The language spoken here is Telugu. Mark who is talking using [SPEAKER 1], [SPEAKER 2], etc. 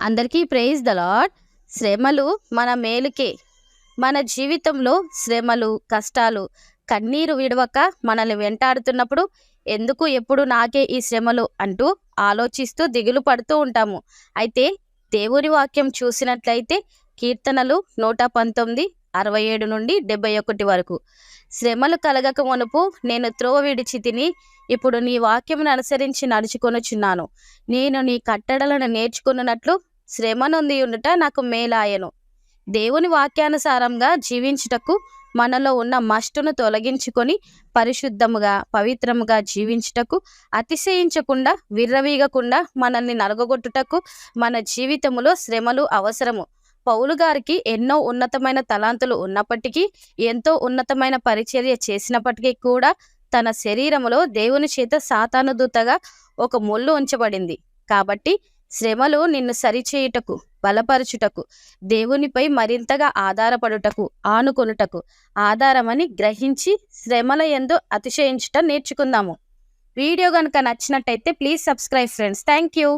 [SPEAKER 1] అందరికీ ప్రైజ్ ద లార్డ్. శ్రమలు మన మేలుకే. మన జీవితంలో శ్రమలు, కష్టాలు, కన్నీరు విడవక మనల్ని వెంటాడుతున్నప్పుడు ఎందుకు ఎప్పుడు నాకే ఈ శ్రమలు అంటూ ఆలోచిస్తూ దిగులు పడుతూ ఉంటాము. అయితే దేవుని వాక్యం చూసినట్లయితే కీర్తనలు 119, 67 నుండి 71 వరకు, శ్రమలు కలగక మునుపు నేను త్రోవ విడిచి తిని ఇప్పుడు నీ వాక్యమును అనుసరించి నడుచుకొనుచున్నాను. నేను నీ కట్టడలను నేర్చుకున్నట్లు శ్రమ నొంది ఉండుట నాకు మేలాయను. దేవుని వాక్యానుసారంగా జీవించుటకు మనలో ఉన్న మస్టును తొలగించుకొని పరిశుద్ధముగా పవిత్రముగా జీవించుటకు, అతిశయించకుండా విర్రవీగకుండా మనల్ని నలగొట్టుటకు మన జీవితములో శ్రమలు అవసరము. పౌలు గారికి ఎన్నో ఉన్నతమైన తలాంతులు ఉన్నప్పటికీ, ఎంతో ఉన్నతమైన పరిచర్య చేసినప్పటికీ కూడా తన శరీరములో దేవుని చేత సాతాను దూతగా ఒక ముళ్ళు ఉంచబడింది. కాబట్టి శ్రమలు నిన్ను సరిచేయుటకు, బలపరచుటకు, దేవునిపై మరింతగా ఆధారపడుటకు, ఆనుకొనుటకు ఆధారమని గ్రహించి శ్రమల యందు అతిశయించుట నేర్చుకుందాము. వీడియో కనుక నచ్చినట్టయితే please subscribe friends. Thank you.